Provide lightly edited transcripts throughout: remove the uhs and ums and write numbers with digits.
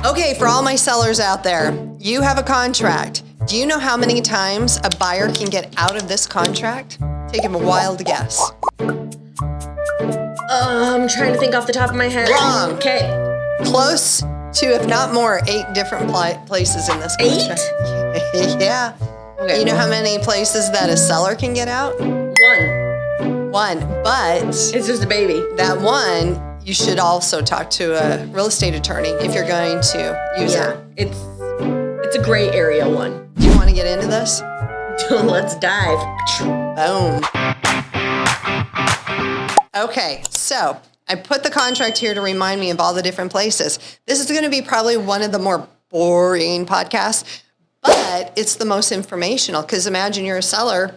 Okay, for all my sellers out there, you have a contract. Do you know how many times a buyer can get out of this contract? Take a wild guess. I'm trying to think off the top of my head. Wrong. Okay. Close to, if not more, 8 different places in this contract. 8? Yeah. Okay. You know how many places that a seller can get out? 1. But It's just a baby. that one, you should also talk to a real estate attorney if you're going to use it. It's a gray area one. Do you want to get into this? Let's dive. Boom. Okay, so I put the contract here to remind me of all the different places. This is going to be probably one of the more boring podcasts, but it's the most informational because imagine you're a seller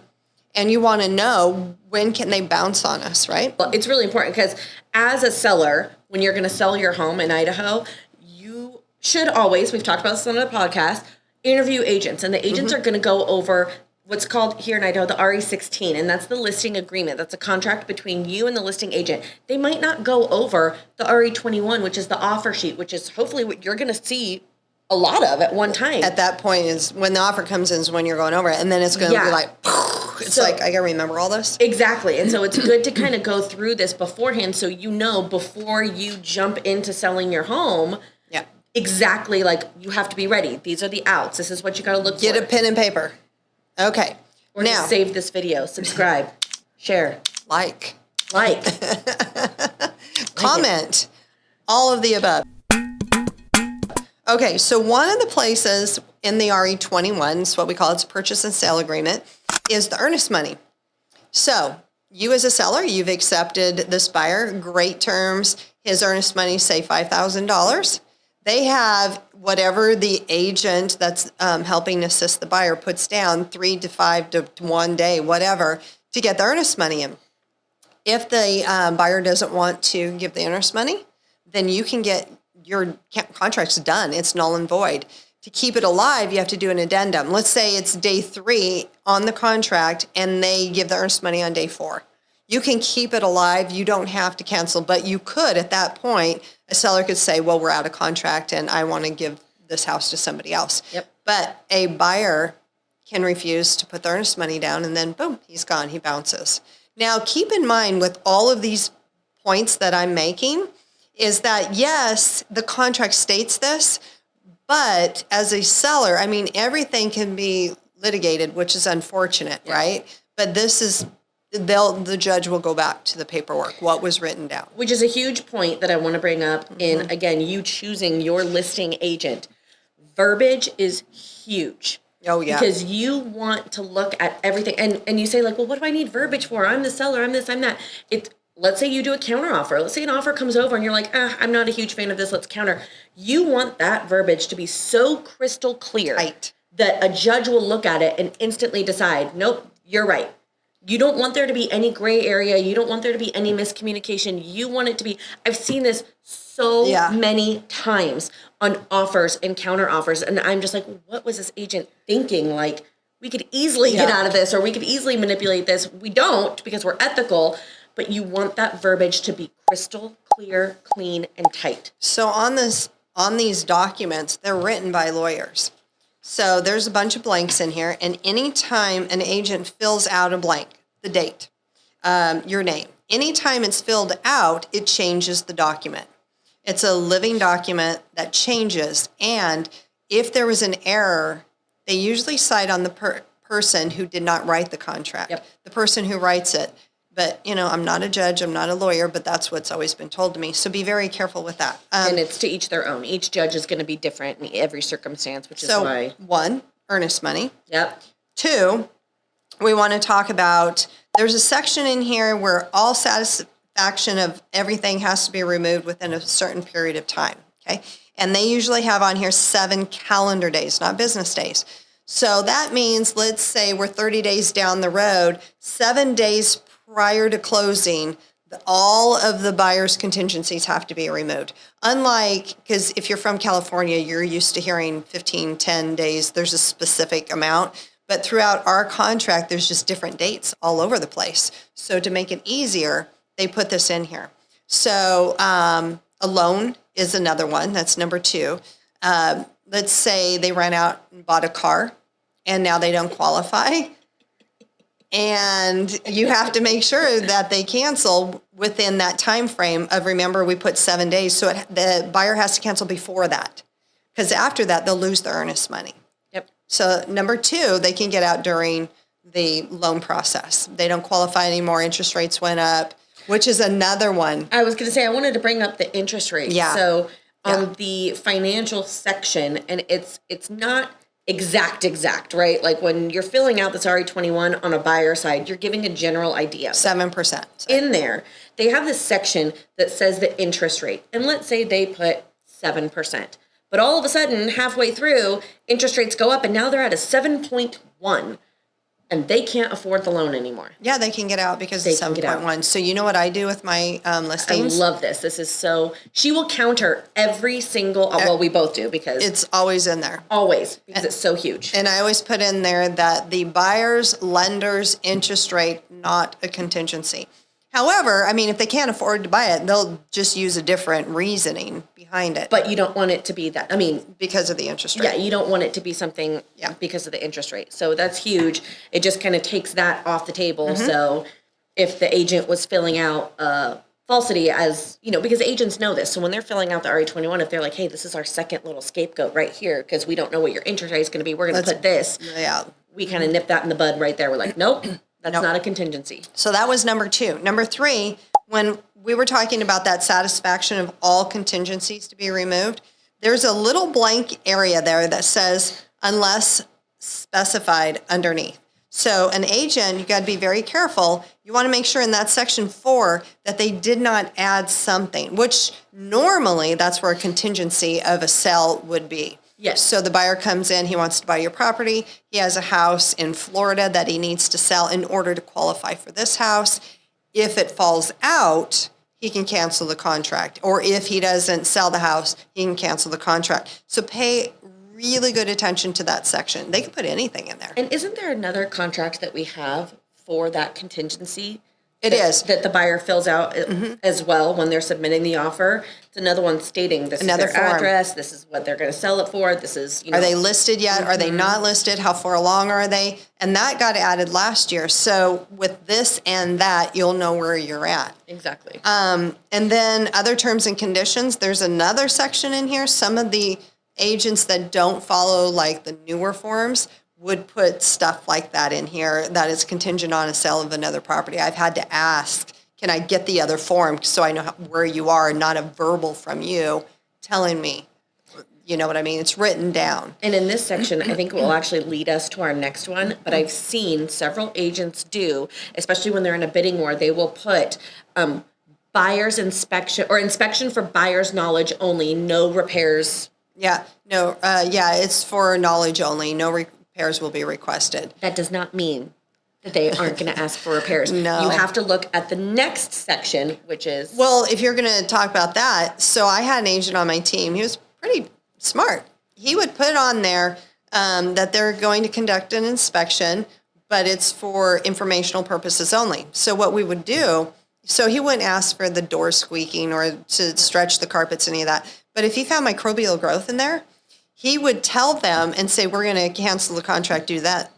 and you want to know when can they bounce on us, right? Well, it's really important because as a seller, when you're going to sell your home in Idaho, you should always, we've talked about this on the podcast, interview agents. And the agents are going to go over what's called here in Idaho the RE16, and that's the listing agreement. That's a contract between you and the listing agent. They might not go over the RE21, which is the offer sheet, which is hopefully what you're going to see a lot of at one time. At that point is when the offer comes in is when you're going over it, and then it's going to be like, it's like, I got to remember all this. Exactly. And so it's good to kind of go through this beforehand so you know before you jump into selling your home. Yeah. Exactly, like you have to be ready. These are the outs. This is what you got to look for. Get a pen and paper. Okay. Or now, just save this video, subscribe, share, like, comment, all of the above. Okay, so one of the places in the RE21, is what we call its purchase and sale agreement, is the earnest money. So you as a seller, you've accepted this buyer, great terms. His earnest money, say $5,000. They have whatever the agent that's helping assist the buyer puts down, 3 to 5 to 1 day, whatever, to get the earnest money in. If the buyer doesn't want to give the earnest money, then you can get your contract's done. It's null and void. To keep it alive, you have to do an addendum. Let's say it's day 3 on the contract and they give the earnest money on day 4. You can keep it alive. You don't have to cancel, but you could at that point, a seller could say, well, we're out of contract and I want to give this house to somebody else. Yep. But a buyer can refuse to put the earnest money down and then boom, he's gone, he bounces. Now keep in mind with all of these points that I'm making is that yes, the contract states this, but as a seller, I mean, everything can be litigated, which is unfortunate, right? But this is, the judge will go back to the paperwork, what was written down. Which is a huge point that I want to bring up in, again, you choosing your listing agent. Verbiage is huge. Oh, yeah. Because you want to look at everything. And you say, like, well, what do I need verbiage for? I'm the seller. I'm this, I'm that. Let's say you do a counteroffer. Let's say an offer comes over and you're like, I'm not a huge fan of this. Let's counter. You want that verbiage to be so crystal clear that a judge will look at it and instantly decide, nope, you're right. You don't want there to be any gray area. You don't want there to be any miscommunication. You want it to be, I've seen this so many times on offers and counter offers. And I'm just like, what was this agent thinking? Like, we could easily get out of this or we could easily manipulate this. We don't because we're ethical, but you want that verbiage to be crystal clear, clean, and tight. So on these documents, they're written by lawyers. So there's a bunch of blanks in here, and anytime an agent fills out a blank, the date, your name, anytime it's filled out, it changes the document. It's a living document that changes, and if there was an error, they usually cite on the person who did not write the contract, the person who writes it. But, you know, I'm not a judge, I'm not a lawyer, but that's what's always been told to me. So be very careful with that. And it's to each their own. Each judge is going to be different in every circumstance, which is why. 1, earnest money. Yep. 2, we want to talk about, there's a section in here where all satisfaction of everything has to be removed within a certain period of time, okay? And they usually have on here 7 calendar days, not business days. So that means, let's say we're 30 days down the road, 7 days prior to closing, all of the buyer's contingencies have to be removed. Unlike, because if you're from California, you're used to hearing 15, 10 days, there's a specific amount. But throughout our contract, there's just different dates all over the place. So to make it easier, they put this in here. So a loan is another one. That's number 2. let's say they ran out and bought a car and now they don't qualify. And you have to make sure that they cancel within that time frame of, remember, we put 7 days. So the buyer has to cancel before that, because after that, they'll lose their earnest money. Yep. So number 2, they can get out during the loan process. They don't qualify anymore. Interest rates went up, which is another one. I was going to say, I wanted to bring up the interest rate. Yeah. So on the financial section, and it's not exact, right? Like when you're filling out this RE21 on a buyer side, you're giving a general idea. 7%. In there, they have this section that says the interest rate. And let's say they put 7%. But all of a sudden, halfway through, interest rates go up and now they're at a 7.1. And they can't afford the loan anymore. Yeah, they can get out because it's 7.1. So you know what I do with my listings? I love this. This is so, she will counter every single, well, we both do because. It's always in there. Always, because it's so huge. And I always put in there that the buyer's lender's interest rate, not a contingency. However, I mean, if they can't afford to buy it, they'll just use a different reasoning behind it. But you don't want it to be that. I mean, because of the interest rate. Yeah, you don't want it to be something because of the interest rate. So that's huge. It just kind of takes that off the table. So if the agent was filling out falsity as, because agents know this. So when they're filling out the RE21, if they're like, hey, this is our second little scapegoat right here because we don't know what your interest rate is going to be, we're going to put this. Yeah. We kind of nip that in the bud right there. We're like, nope. That's not a contingency. So that was number 2. Number 3, when we were talking about that satisfaction of all contingencies to be removed, there's a little blank area there that says unless specified underneath. So an agent, you got to be very careful. You want to make sure in that section 4 that they did not add something, which normally that's where a contingency of a sale would be. Yes. So the buyer comes in, he wants to buy your property. He has a house in Florida that he needs to sell in order to qualify for this house. If it falls out, he can cancel the contract. Or if he doesn't sell the house, he can cancel the contract. So pay really good attention to that section. They can put anything in there. And isn't there another contract that we have for that contingency? It is. That the buyer fills out as well when they're submitting the offer. It's another one stating this Another is their form. Address, this is what they're going to sell it for, this is, Are they listed yet? Are they not listed? How far along are they? And that got added last year. So with this and that, you'll know where you're at. Exactly. And then other terms and conditions, there's another section in here. Some of the agents that don't follow like the newer forms would put stuff like that in here that is contingent on a sale of another property. I've had to ask, can I get the other form so I know where you are, not a verbal from you telling me, you know what I mean? It's written down. And in this section, I think it will actually lead us to our next one, but I've seen several agents do, especially when they're in a bidding war, they will put buyer's inspection or inspection for buyer's knowledge only, no repairs. Yeah, no, it's for knowledge only. No repairs will be requested. That does not mean that they aren't going to ask for repairs. No. You have to look at the next section, which is... Well, if you're going to talk about that, so I had an agent on my team. He was pretty smart. He would put on there that they're going to conduct an inspection, but it's for informational purposes only. So what we would do, so he wouldn't ask for the door squeaking or to stretch the carpets, any of that. But if he found microbial growth in there, he would tell them and say, we're going to cancel the contract, do that,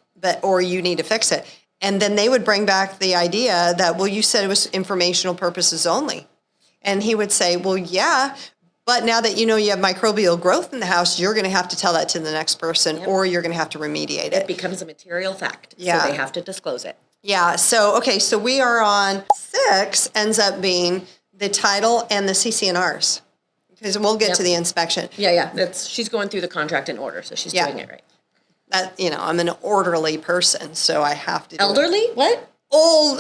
or you need to fix it. And then they would bring back the idea that, well, you said it was informational purposes only. And he would say, well, yeah, but now that you know you have microbial growth in the house, you're going to have to tell that to the next person, or you're going to have to remediate it. It becomes a material fact, Yeah. so they have to disclose it. Yeah, so, okay, so we are on 6, ends up being the title and the CC&Rs. Because we'll get to the inspection. Yeah. She's going through the contract in order, so she's doing it right. That, I'm an orderly person, so I have to do Elderly? it. What? Old.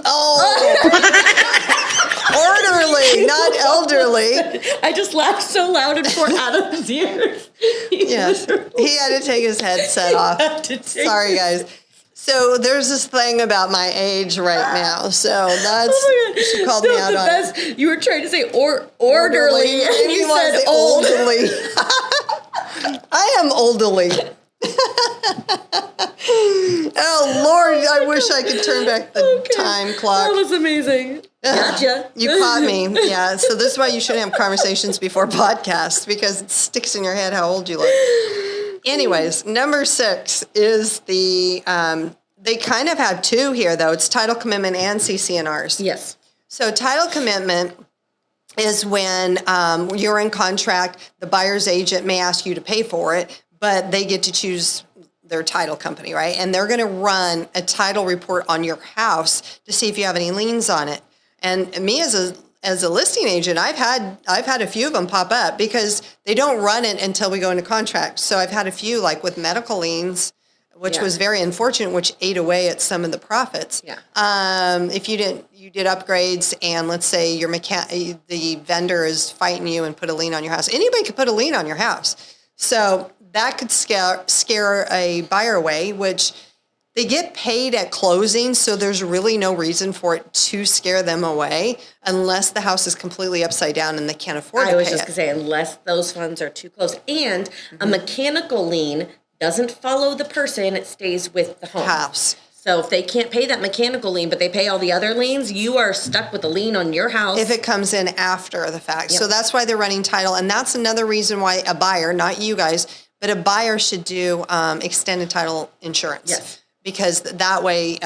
Orderly, not elderly. I just laughed so loud in poor Adam's ears. Yes, he had to take his headset off. Sorry, guys. So there's this thing about my age right now. So that's, she called me out on it. You were trying to say orderly, and you said old. Oldly. I am oldly. Oh, Lord, I wish I could turn back the time clock. That was amazing. Gotcha. You caught me. Yeah. So this is why you shouldn't have conversations before podcasts, because it sticks in your head how old you look. Anyways, number 6 is the, they kind of have 2 here, though. It's title commitment and CC&Rs. Yes. So title commitment is when you're in contract, the buyer's agent may ask you to pay for it, but they get to choose their title company, right? And they're going to run a title report on your house to see if you have any liens on it. And me as a listing agent, I've had a few of them pop up because they don't run it until we go into contract. So I've had a few, like with medical liens, which was very unfortunate, which ate away at some of the profits. Yeah. If you did upgrades, and let's say the vendor is fighting you and put a lien on your house. Anybody could put a lien on your house. So that could scare a buyer away, which they get paid at closing, so there's really no reason for it to scare them away unless the house is completely upside down and they can't afford to pay it. I was just going to say, unless those funds are too close. And a mechanical lien doesn't follow the person, it stays with the home. House. So if they can't pay that mechanical lien, but they pay all the other liens, you are stuck with a lien on your house. If it comes in after the fact. Yep. So that's why they're running title. And that's another reason why a buyer, not you guys, but a buyer should do extended title insurance. Yes. Because that way,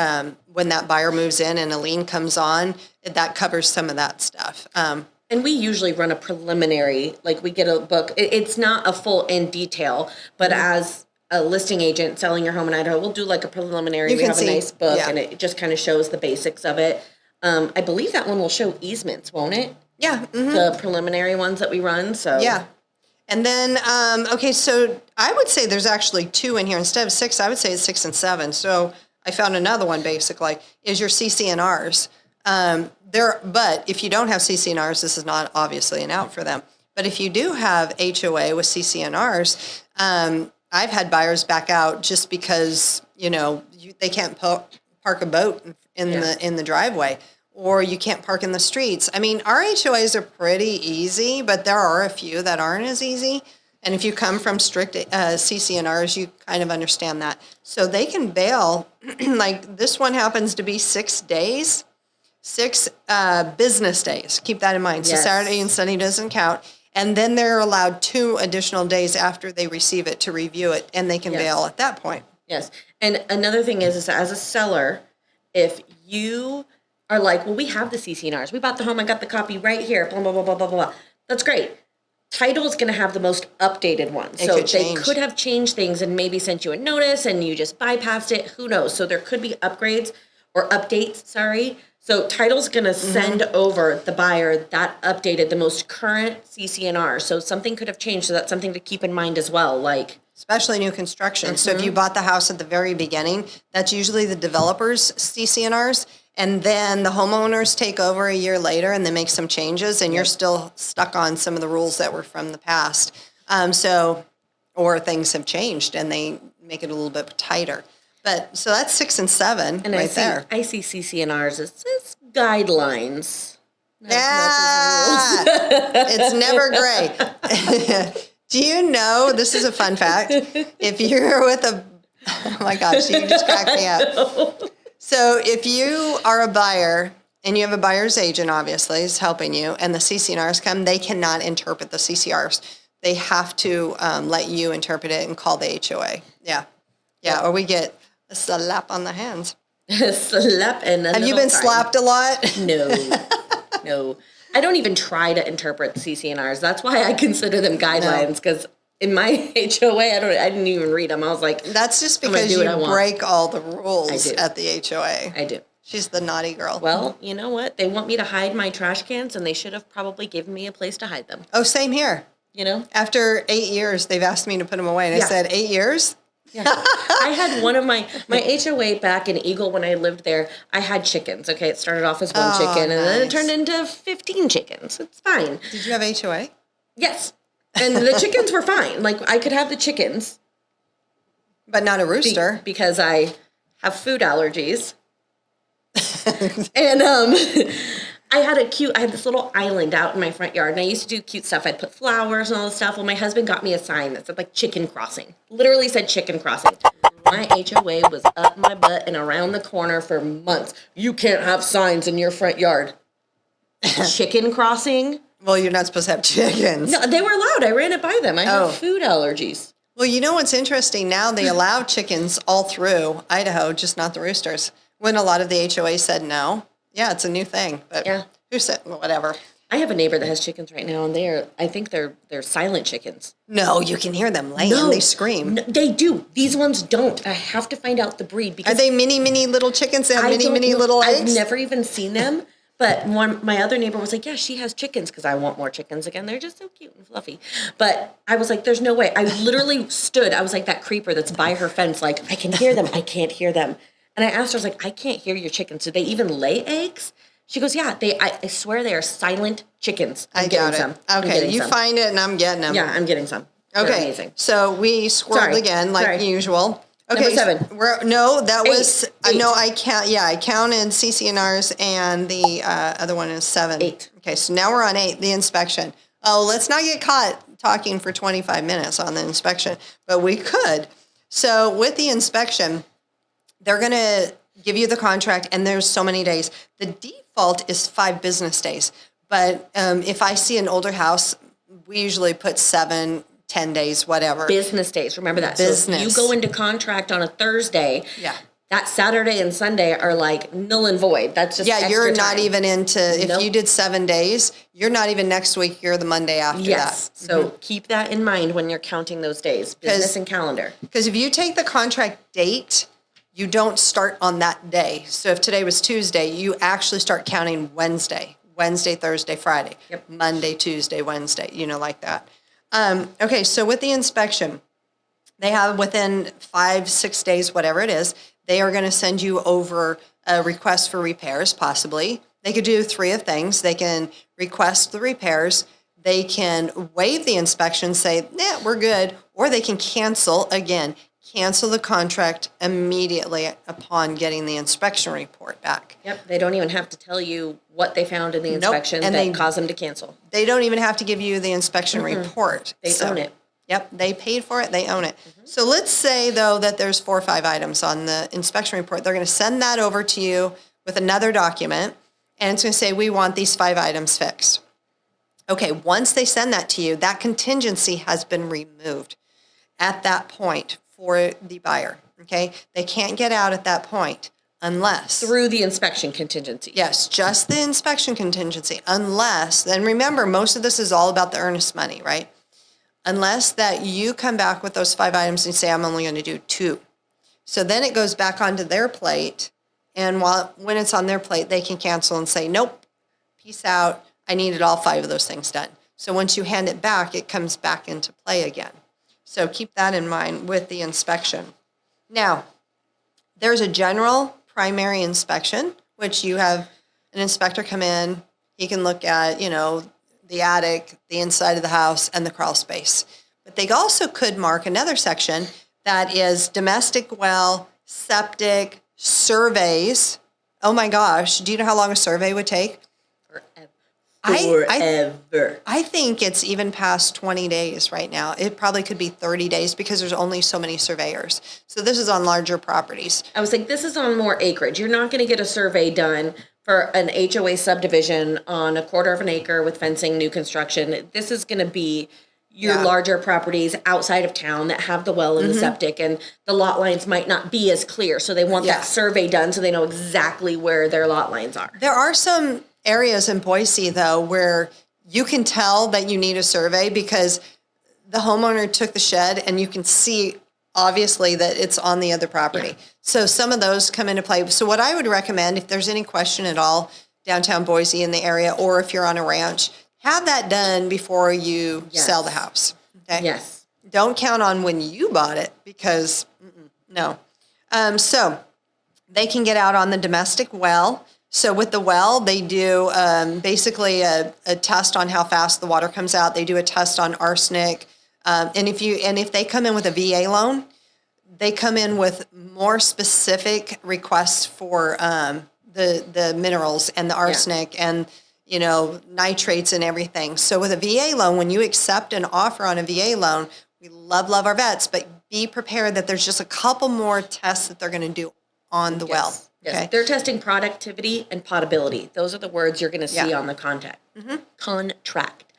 when that buyer moves in and a lien comes on, that covers some of that stuff. And we usually run a preliminary, like we get a book. It's not a full in detail, but as a listing agent selling your home in Idaho, we'll do like a preliminary. We have a nice book, and it just kind of shows the basics of it. I believe that one will show easements, won't it? Yeah. Mm-hmm. The preliminary ones that we run. So yeah. And then, okay, so I would say there's actually 2 in here. Instead of 6, I would say it's 6 and 7. So I found another one, basically, is your CC&Rs. But if you don't have CC&Rs, this is not obviously an out for them. But if you do have HOA with CC&Rs, I've had buyers back out just because, they can't park a boat in the driveway, or you can't park in the streets. I mean, our HOAs are pretty easy, but there are a few that aren't as easy. And if you come from strict CC&Rs, you kind of understand that. So they can bail, like this one happens to be 6 days, 6 business days. Keep that in mind. Yes. So Saturday and Sunday doesn't count. And then they're allowed 2 additional days after they receive it to review it, and they can bail at that point. Yes. And another thing is as a seller, if you are like, well, we have the CC&Rs. We bought the home. I got the copy right here. Blah, blah, blah, blah, blah, blah. That's great. Title is going to have the most updated one. So they could have changed things and maybe sent you a notice and you just bypassed it. Who knows? So there could be upgrades or updates, sorry. So title's going to send over the buyer that updated the most current CC&R. So something could have changed. So that's something to keep in mind as well. Like, especially new construction. So if you bought the house at the very beginning, that's usually the developer's CC&Rs. And then the homeowners take over a year later and they make some changes, and you're still stuck on some of the rules that were from the past. Or things have changed and they make it a little bit tighter. But so that's 6 and 7 and there. I see CC&Rs as guidelines. Yeah, it's never great. Do you know, this is a fun fact, if you're with oh my gosh, you just cracked me up. So if you are a buyer and you have a buyer's agent, obviously, is helping you, and the CC&Rs come, they cannot interpret the CCRs. They have to let you interpret it and call the HOA. Yeah, or we get a slap on the hands. Slap and have you been slapped a lot? No. I don't even try to interpret the CC&Rs. That's why I consider them guidelines, because in my HOA, I didn't even read them. I was like, that's just because you break all the rules at the HOA. I do. She's the naughty girl. Well, you know what? They want me to hide my trash cans, and they should have probably given me a place to hide them. Oh, same here. After 8 years, they've asked me to put them away. And I said, 8 years? Yeah. I had one of my HOA back in Eagle when I lived there. I had chickens. Okay, it started off as one chicken, and then it turned into 15 chickens. It's fine. Did you have HOA? Yes. And the chickens were fine. Like, I could have the chickens. But not a rooster. Because I have food allergies. And I had this little island out in my front yard, and I used to do cute stuff. I'd put flowers and all this stuff. Well, my husband got me a sign that said, like, chicken crossing. Literally said chicken crossing. My HOA was up my butt and around the corner for months. You can't have signs in your front yard. chicken crossing. Well, you're not supposed to have chickens. No, they were allowed. I ran it by them. I Oh. have food allergies. Well, you know what's interesting? Now they allow chickens all through Idaho, just not the roosters. When a lot of the HOA said no. Yeah, it's a new thing. But Yeah. who said, well, whatever. I have a neighbor that has chickens right now, and I think they're silent chickens. No, you can hear them laying. They scream. No, they do. These ones don't. I have to find out the breed because Are they mini little chickens that have I mini don't know. little eggs? I've never even seen them. But my other neighbor was like, yeah, she has chickens because I want more chickens again. They're just so cute and fluffy. But I was like, there's no way. I literally stood. I was like that creeper that's by her fence, like, I can hear them. I can't hear them. And I asked her, I was like, I can't hear your chickens. Do they even lay eggs? She goes, yeah, I swear they are silent chickens. I got it. Okay, you find it and I'm getting them. Yeah, I'm getting some. They're Okay, amazing. so we squirreled again like usual. Okay, Number 7. That was Eight. no. I count. Yeah, I counted CC&Rs, and the other one is 7. 8. Okay, so now we're on 8. The inspection. Oh, let's not get caught talking for 25 minutes on the inspection, but we could. So with the inspection, they're going to give you the contract, and there's so many days. The default is 5 business days, but if I see an older house, we usually put 7, 10 days, whatever. Business days. Remember that. Business. So if you go into contract on a Thursday. Yeah. That Saturday and Sunday are like null and void. That's just extra you're not time. even into, if you did 7 days, you're not even next week, you're the Monday after that. So keep that in mind when you're counting those days, business and calendar. Because if you take the contract date, you don't start on that day. So if today was Tuesday, you actually start counting Wednesday, Thursday, Friday, Monday, Tuesday, Wednesday, like that. Okay, so with the inspection, they have within 5, 6 days, whatever it is, they are going to send you over a request for repairs, possibly. They could do 3 of things. They can request the repairs. They can waive the inspection, say, nah, we're good. Or they can cancel the contract immediately upon getting the inspection report back. Yep, they don't even have to tell you what they found in the inspection that caused them to cancel. They don't even have to give you the inspection report. They own it. Yep, they paid for it, they own it. So let's say, though, that there's 4 or 5 items on the inspection report. They're going to send that over to you with another document, and it's going to say, we want these 5 items fixed. Okay, once they send that to you, that contingency has been removed at that point for the buyer, okay? They can't get out at that point unless... Through the inspection contingency. Yes, just the inspection contingency, unless, and remember, most of this is all about the earnest money, right? Unless that you come back with those 5 items and say, I'm only going to do 2. So then it goes back onto their plate, and when it's on their plate, they can cancel and say, nope, peace out, I needed all 5 of those things done. So once you hand it back, it comes back into play again. So keep that in mind with the inspection. Now, there's a general primary inspection, which you have an inspector come in. He can look at, the attic, the inside of the house, and the crawl space. But they also could mark another section that is domestic well, septic, surveys. Oh my gosh, do you know how long a survey would take? Forever. I think it's even past 20 days right now. It probably could be 30 days because there's only so many surveyors. So this is on larger properties. I was like, this is on more acreage. You're not going to get a survey done for an HOA subdivision on a 1/4 of an acre with fencing, new construction. This is going to be your larger properties outside of town that have the well and the septic, and the lot lines might not be as clear. So they want that survey done so they know exactly where their lot lines are. There are some areas in Boise, though, where you can tell that you need a survey because the homeowner took the shed and you can see obviously that it's on the other property. Yeah. So some of those come into play. So what I would recommend, if there's any question at all, downtown Boise in the area, or if you're on a ranch, have that done before you sell the house. Okay? Yes. Don't count on when you bought it because, no. So they can get out on the domestic well. So with the well, they do basically a test on how fast the water comes out. They do a test on arsenic. And if they come in with a VA loan, they come in with more specific requests for the minerals and the arsenic and nitrates and everything. So with a VA loan, when you accept an offer on a VA loan, we love our vets, but be prepared that there's just a couple more tests that they're going to do on the well. Yes, Okay. they're testing productivity and potability. Those are the words you're going to see on the contract. Contract.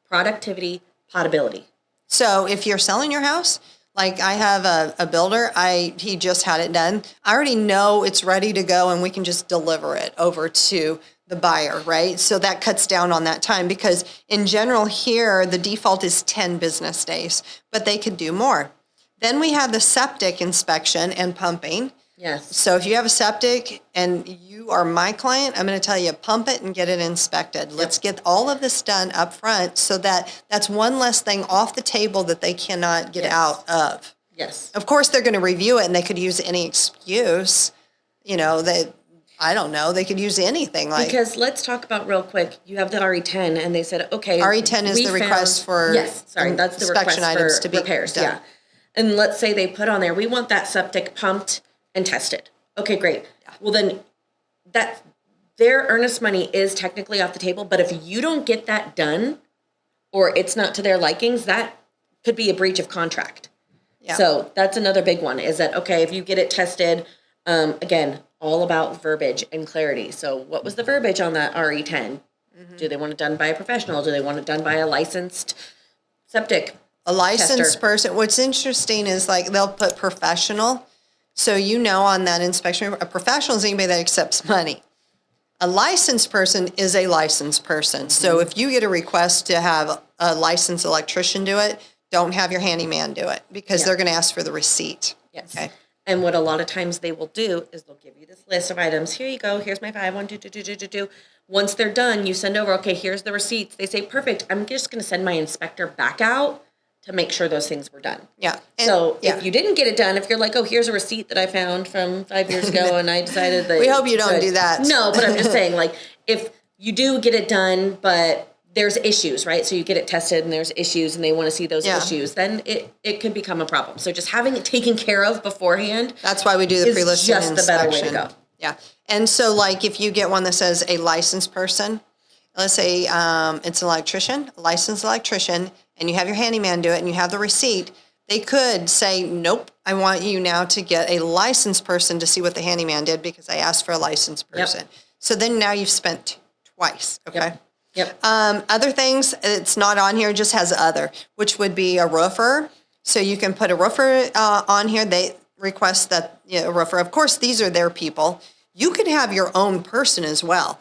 Productivity, potability. So if you're selling your house, like I have a builder, he just had it done. I already know it's ready to go and we can just deliver it over to the buyer, right? So that cuts down on that time because in general here, the default is 10 business days, but they could do more. Then we have the septic inspection and pumping. Yes. So if you have a septic and you are my client, I'm going to tell you, pump it and get it inspected. Let's get all of this done up front so that that's one less thing off the table that they cannot get out of. Yes. Of course, they're going to review it and they could use any excuse, I don't know, they could use anything like. Because let's talk about real quick, you have the RE10 and they said, okay. RE10 is the request for that's the request inspection items to be repairs. done. Yeah. And let's say they put on there, we want that septic pumped and tested. Okay, great. Yeah. Well, then their earnest money is technically off the table, but if you don't get that done or it's not to their likings, that could be a breach of contract. Yeah. So that's another big one is that, okay, if you get it tested, again, all about verbiage and clarity. So what was the verbiage on that RE10? Do they want it done by a professional? Do they want it done by a licensed septic A licensed tester? person. What's interesting is like they'll put professional. So on that inspection, a professional is anybody that accepts money. A licensed person is a licensed person. So if you get a request to have a licensed electrician do it, don't have your handyman do it because they're going to ask for the receipt. Yes. Okay. And what a lot of times they will do is they'll give you this list of items. Here you go. Here's my 5122222. Once they're done, you send over, okay, here's the receipts. They say, perfect. I'm just going to send my inspector back out to make sure those things were done. Yeah. So if you didn't get it done, if you're like, oh, here's a receipt that I found from 5 years ago and I decided that. We hope you don't do that. No, but I'm just saying, like, if you do get it done, but there's issues, right? So you get it tested and there's issues and they want to see those issues, then it could become a problem. So just having it taken care of beforehand. That's why we do the pre-listing just inspection. the better way to go. Yeah. And so like if you get one that says a licensed person, let's say it's an electrician, a licensed electrician, and you have your handyman do it and you have the receipt, they could say, nope, I want you now to get a licensed person to see what the handyman did because I asked for a licensed person. Yep. So then now you've spent twice, okay? Yep. Other things, it's not on here, just has other, which would be a roofer. So you can put a roofer on here. They request that a roofer. Of course, these are their people. You could have your own person as well.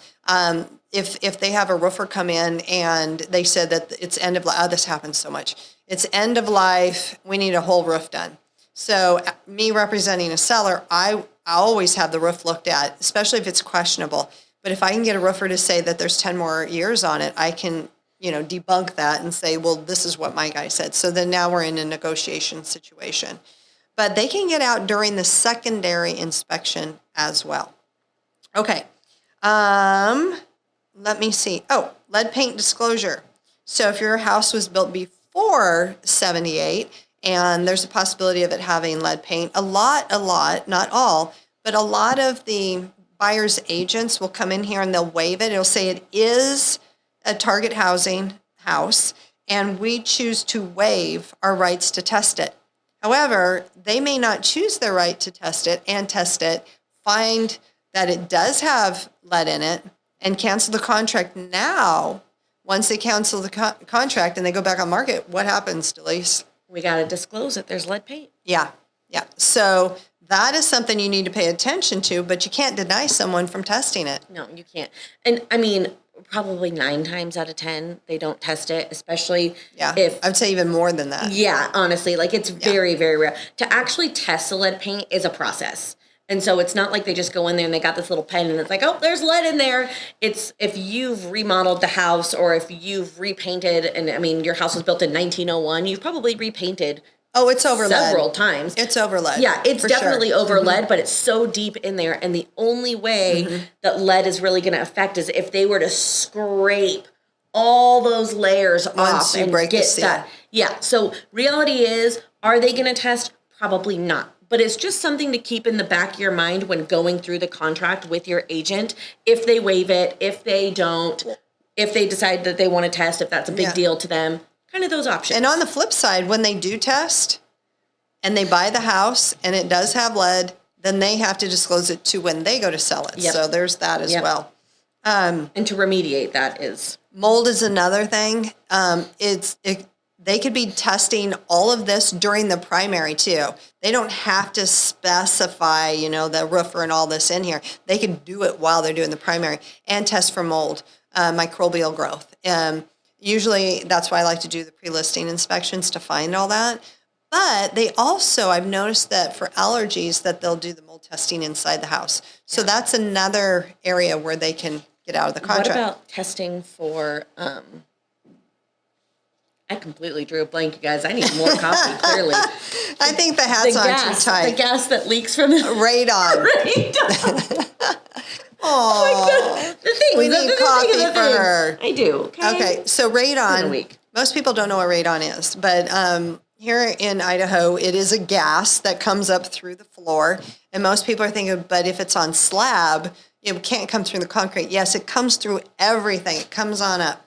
If they have a roofer come in and they said that it's end of life, this happens so much. It's end of life, we need a whole roof done. So me representing a seller, I always have the roof looked at, especially if it's questionable. But if I can get a roofer to say that there's 10 more years on it, I can, debunk that and say, well, this is what my guy said. So then now we're in a negotiation situation. But they can get out during the secondary inspection as well. Okay. Let me see. Oh, lead paint disclosure. So if your house was built before 78 and there's a possibility of it having lead paint, a lot, not all, but a lot of the buyer's agents will come in here and they'll waive it. It'll say it is a target housing house and we choose to waive our rights to test it. However, they may not choose their right to test it, find that it does have lead in it, and cancel the contract now. Once they cancel the contract and they go back on market, what happens, Delise? We got to disclose that there's lead paint. Yeah. So that is something you need to pay attention to, but you can't deny someone from testing it. No, you can't. And I mean, probably 9 times out of 10, they don't test it, especially if... I'd say even more than that. Yeah, honestly, like it's very, very rare. To actually test the lead paint is a process. And so it's not like they just go in there and they got this little pen and it's like, oh, there's lead in there. It's if you've remodeled the house or if you've repainted, and I mean, your house was built in 1901, you've probably repainted it's over several lead. times. It's over lead. Yeah, it's definitely sure. over lead, but it's so deep in there. And the only way that lead is really going to affect is if they were to scrape all those layers off and break get the seal. that. Yeah, so reality is, are they going to test? Probably not. But it's just something to keep in the back of your mind when going through the contract with your agent. If they waive it, if they don't, if they decide that they want to test, if that's a big deal to them, kind of those options. And on the flip side, when they do test and they buy the house and it does have lead, then they have to disclose it to when they go to sell it. Yep. So there's that as well. And to remediate that is... Mold is another thing. They could be testing all of this during the primary too. They don't have to specify, the roofer and all this in here. They can do it while they're doing the primary and test for mold, microbial growth. Usually that's why I like to do the pre-listing inspections to find all that. But they also, I've noticed that for allergies that they'll do the mold testing inside the house. So that's another area where they can get out of the contract. What about testing for, I completely drew a blank, you guys. I need more coffee, clearly. I think the hat's on too tight. The gas that leaks from the... Radon. Radon. Oh my God. The thing. We need coffee for her. I do. Okay, so radon, most people don't know what radon is, but here in Idaho, it is a gas that comes up through the floor, and most people are thinking, but if it's on slab, it can't come through the concrete. Yes, it comes through everything. It comes on up.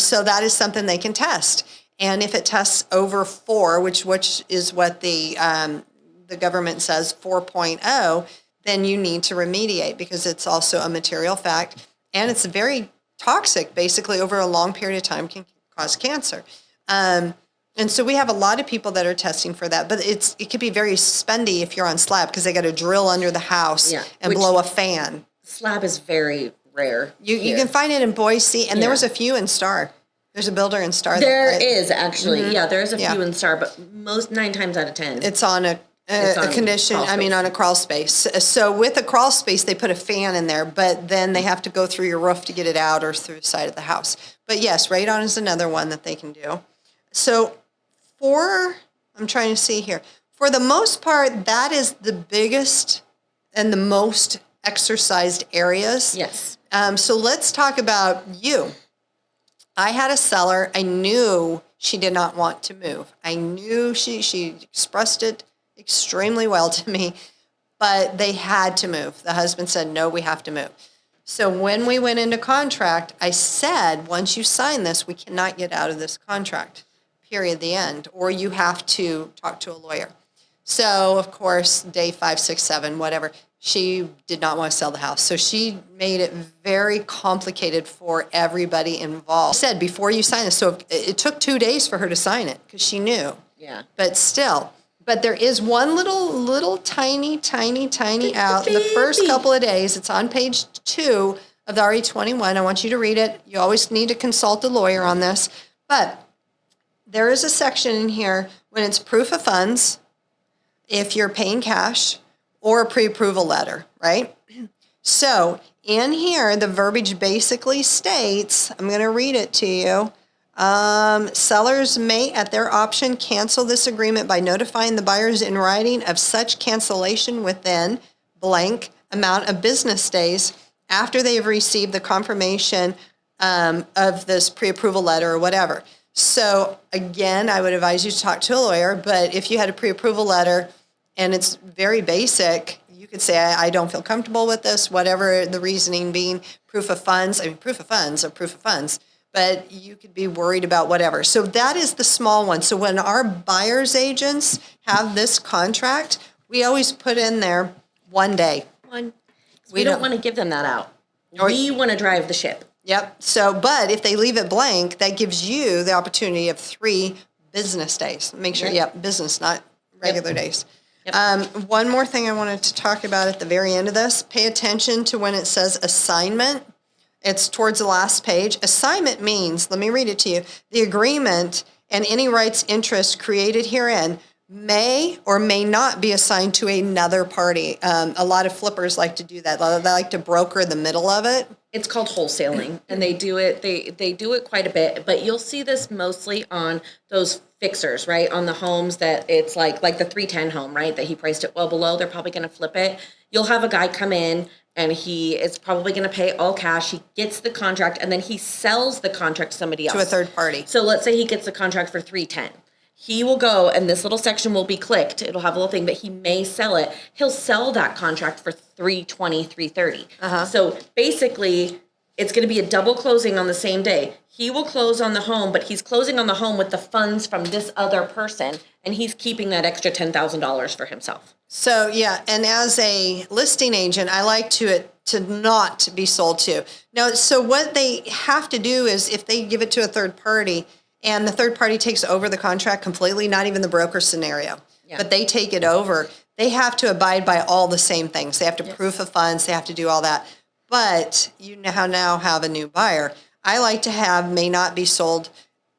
So that is something they can test. And if it tests over 4, which is what the government says, 4.0, then you need to remediate because it's also a material fact. And it's very toxic, basically, over a long period of time can cause cancer. And so we have a lot of people that are testing for that. But it could be very spendy if you're on slab because they got to drill under the house and blow a fan. Slab is very rare. You can find it in Boise, and there was a few in Star. There's a builder in Star. There is actually, there is a few in Star, but 9 times out of 10, it's on a condition. On a crawl space. So with a crawl space, they put a fan in there, but then they have to go through your roof to get it out or through the side of the house. But yes, radon is another one that they can do. So I'm trying to see here. For the most part, that is the biggest and the most exercised areas. Yes. So let's talk about you. I had a seller. I knew she did not want to move. I knew she expressed it extremely well to me, but they had to move. The husband said, no, we have to move. So when we went into contract, I said, once you sign this, we cannot get out of this contract, period, the end, or you have to talk to a lawyer. So, of course, day 5, 6, 7, whatever, she did not want to sell the house. So she made it very complicated for everybody involved. I said, before you sign this, so it took 2 days for her to sign it because she knew. Yeah. But still, there is one little tiny out. The first couple of days, it's on page 2 of the RE21. I want you to read it. You always need to consult a lawyer on this. But there is a section in here when it's proof of funds, if you're paying cash, or a pre-approval letter, right? So in here, the verbiage basically states, I'm going to read it to you. Sellers may, at their option, cancel this agreement by notifying the buyers in writing of such cancellation within blank amount of business days after they have received the confirmation of this pre-approval letter or whatever. So again, I would advise you to talk to a lawyer, but if you had a pre-approval letter and it's very basic, you could say, I don't feel comfortable with this, whatever the reasoning being, proof of funds, proof of funds, but you could be worried about whatever. So that is the small one. So when our buyer's agents have this contract, we always put in there 1 day. We don't want to give them that out. We want to drive the ship. Yep. So, but if they leave it blank, that gives you the opportunity of 3 business days. Make sure, business, not regular days. Yep. One more thing I wanted to talk about at the very end of this, pay attention to when it says assignment. It's towards the last page. Assignment means, let me read it to you, the agreement and any rights interest created herein may or may not be assigned to another party. A lot of flippers like to do that. They like to broker the middle of it. It's called wholesaling, and they do it. They do it quite a bit, but you'll see this mostly on those fixers, right? On the homes that it's like the 310 home, right? That he priced it well below. They're probably going to flip it. You'll have a guy come in, and he is probably going to pay all cash. He gets the contract, and then he sells the contract to somebody else, to a third party. So let's say he gets the contract for 310. He will go, and this little section will be clicked. It'll have a little thing, but he may sell it. He'll sell that contract for $320, $330. So basically, It's going to be a double closing on the same day. He will close on the home, but he's closing on the home with the funds from this other person, and he's keeping that extra $10,000 for himself. So, yeah, and as a listing agent, I like to not be sold to. Now, so what they have to do is if they give it to a third party and the third party takes over the contract completely, not even the broker scenario, but they take it over, they have to abide by all the same things. They have to proof of funds, they have to do all that. But you now have a new buyer. I like to have may not be sold.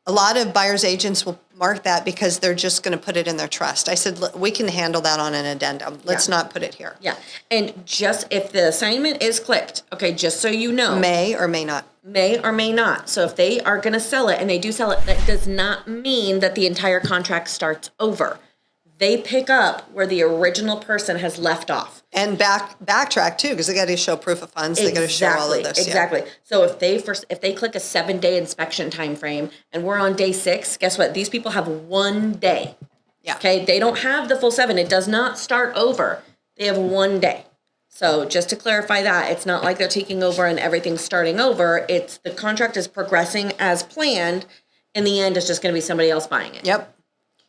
A lot of buyer's agents will mark that because they're just going to put it in their trust. I said, we can handle that on an addendum. Let's not put it here. Yeah. And just if the assignment is clicked, okay, just so you know. May or may not. May or may not. So if they are going to sell it and they do sell it, that does not mean that the entire contract starts over. They pick up where the original person has left off. And backtrack too, because they got to show proof of funds. They got to show all of this. Exactly. So if they click a 7-day inspection time frame and we're on day 6, guess what? These people have 1 day. Yeah. Okay. They don't have the full 7. It does not start over. They have 1 day. So just to clarify that, it's not like they're taking over and everything's starting over. It's the contract is progressing as planned. In the end, it's just going to be somebody else buying it. Yep.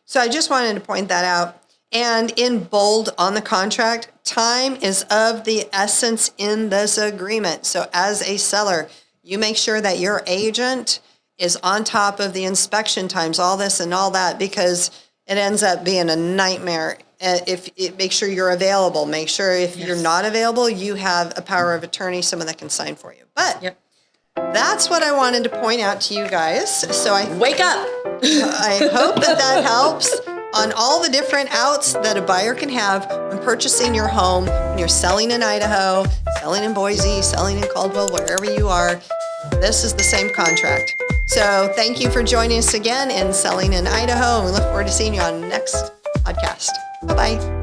So I just wanted to point that out. And in bold on the contract, time is of the essence in this agreement. So as a seller, you make sure that your agent is on top of the inspection times, all this and all that, because it ends up being a nightmare. Make sure you're available. Make sure if you're not available, you have a power of attorney, someone that can sign for you. But that's what I wanted to point out to you guys. So Wake up. I hope that helps on all the different outs that a buyer can have when purchasing your home, when you're selling in Idaho, selling in Boise, selling in Caldwell, wherever you are. This is the same contract. So thank you for joining us again in Selling in Idaho, and we look forward to seeing you on the next podcast. Bye-bye.